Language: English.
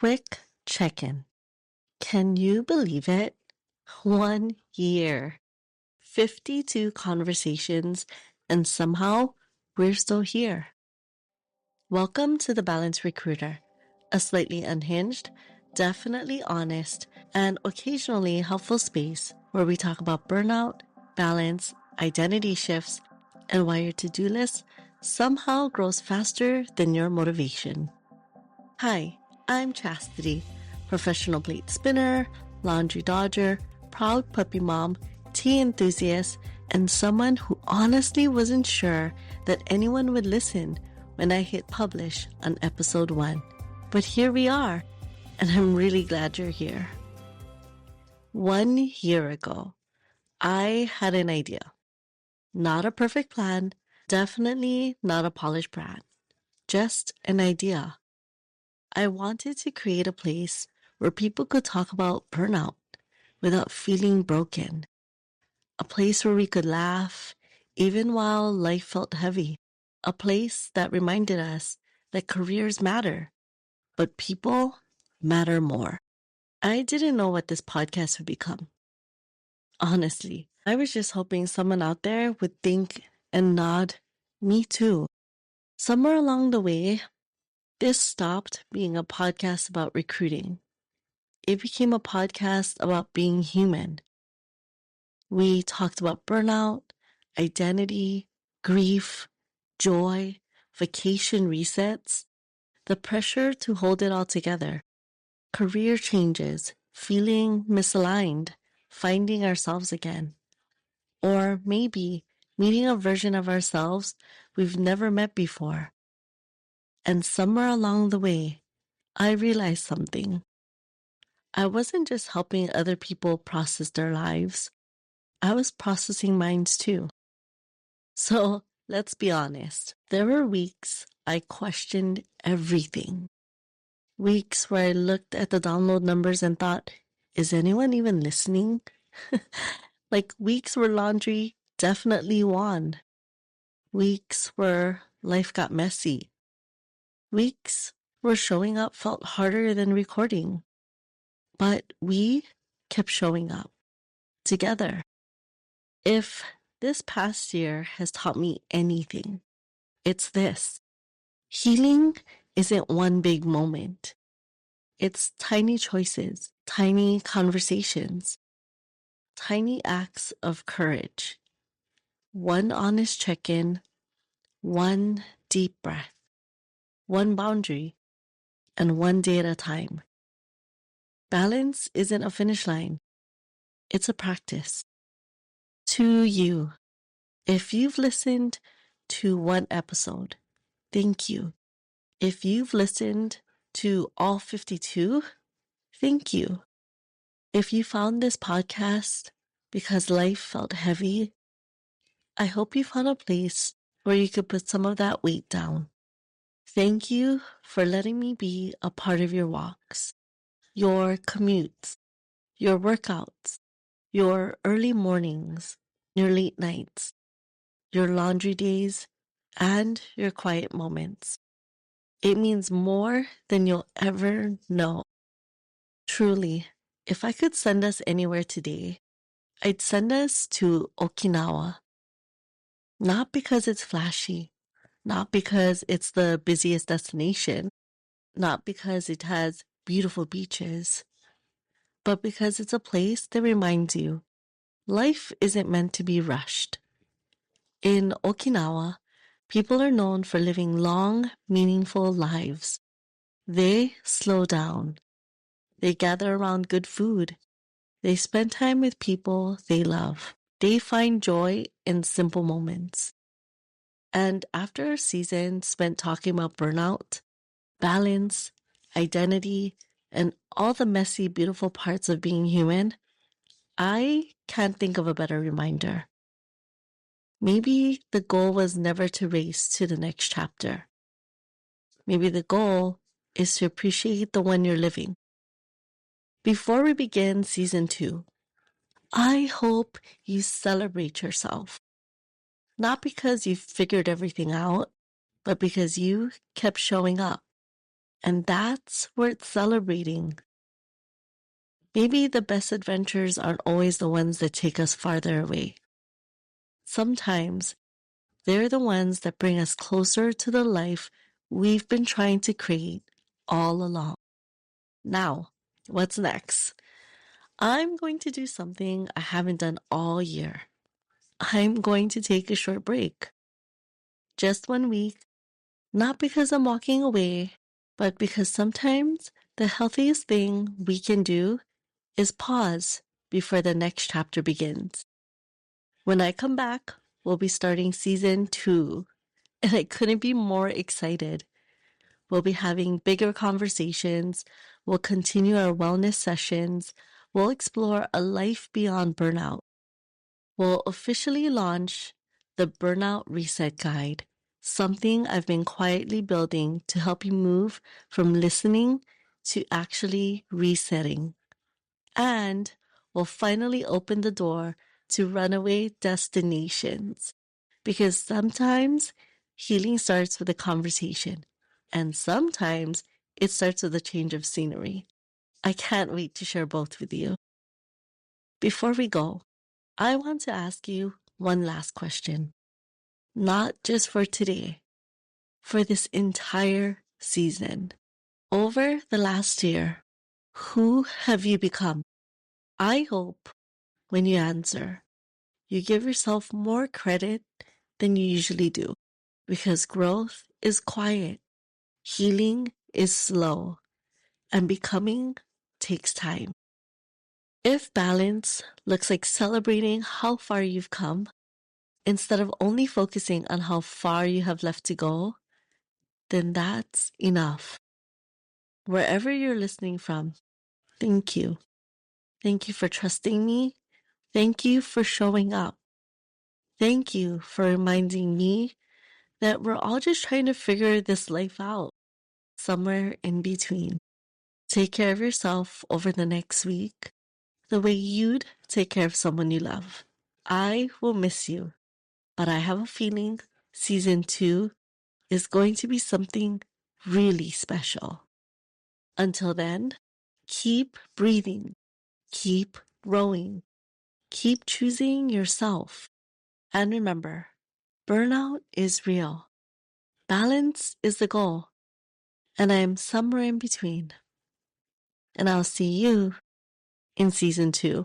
Quick check-in. Can you believe it? 1 year, 52 conversations, and somehow we're still here. Welcome to the Balance Recruiter, a slightly unhinged, definitely honest, and occasionally helpful space where we talk about burnout, balance, identity shifts, and why your to-do list somehow grows faster than your motivation. Hi, I'm Chastity, professional plate spinner, laundry dodger, proud puppy mom, tea enthusiast, and someone who honestly wasn't sure that anyone would listen when I hit publish on episode 1. But here we are, and I'm really glad you're here. 1 year ago, I had an idea. Not a perfect plan, definitely not a polished brand, just an idea. I wanted to create a place where people could talk about burnout without feeling broken. A place where we could laugh even while life felt heavy. A place that reminded us that careers matter, but people matter more. I didn't know what this podcast would become. Honestly, I was just hoping someone out there would think and nod, me too. Somewhere along the way, this stopped being a podcast about recruiting. It became a podcast about being human. We talked about burnout, identity, grief, joy, vacation resets, the pressure to hold it all together, career changes, feeling misaligned, finding ourselves again, or maybe meeting a version of ourselves we've never met before. And somewhere along the way, I realized something. I wasn't just helping other people process their lives. I was processing mine too. So let's be honest. There were weeks I questioned everything. Weeks where I looked at the download numbers and thought, is anyone even listening? Like weeks where laundry definitely won. Weeks where life got messy. Weeks where showing up felt harder than recording. But we kept showing up together. If this past year has taught me anything, it's this. Healing isn't one big moment. It's tiny choices, tiny conversations, tiny acts of courage. One honest check-in, one deep breath, one boundary, and one day at a time. Balance isn't a finish line. It's a practice. To you, if you've listened to one episode, thank you. If you've listened to all 52, thank you. If you found this podcast because life felt heavy, I hope you found a place where you could put some of that weight down. Thank you for letting me be a part of your walks, your commutes, your workouts, your early mornings, your late nights, your laundry days, and your quiet moments. It means more than you'll ever know. Truly, if I could send us anywhere today, I'd send us to Okinawa. Not because it's flashy, not because it's the busiest destination, not because it has beautiful beaches, but because it's a place that reminds you life isn't meant to be rushed. In Okinawa, people are known for living long, meaningful lives. They slow down. They gather around good food. They spend time with people they love. They find joy in simple moments. And after a season spent talking about burnout, balance, identity, and all the messy, beautiful parts of being human, I can't think of a better reminder. Maybe the goal was never to race to the next chapter. Maybe the goal is to appreciate the one you're living. Before we begin season 2, I hope you celebrate yourself. Not because you figured everything out, but because you kept showing up. And that's worth celebrating. Maybe the best adventures aren't always the ones that take us farther away. Sometimes they're the ones that bring us closer to the life we've been trying to create all along. Now, what's next? I'm going to do something I haven't done all year. I'm going to take a short break. Just 1 week, not because I'm walking away, but because sometimes the healthiest thing we can do is pause before the next chapter begins. When I come back, we'll be starting season 2, and I couldn't be more excited. We'll be having bigger conversations. We'll continue our wellness sessions. We'll explore a life beyond burnout. We'll officially launch the Burnout Reset Guide, something I've been quietly building to help you move from listening to actually resetting. And we'll finally open the door to runaway destinations. Because sometimes healing starts with a conversation, and sometimes it starts with a change of scenery. I can't wait to share both with you. Before we go, I want to ask you one last question. Not just for today, for this entire season. Over the last year, who have you become? I hope when you answer, you give yourself more credit than you usually do, because growth is quiet, healing is slow, and becoming takes time. If balance looks like celebrating how far you've come, instead of only focusing on how far you have left to go, then that's enough. Wherever you're listening from, thank you. Thank you for trusting me. Thank you for showing up. Thank you for reminding me that we're all just trying to figure this life out, somewhere in between. Take care of yourself over the next week, the way you'd take care of someone you love. I will miss you, but I have a feeling season 2 is going to be something really special. Until then, keep breathing, keep growing, keep choosing yourself. And remember, burnout is real. Balance is the goal, and I am somewhere in between. And I'll see you in season 2.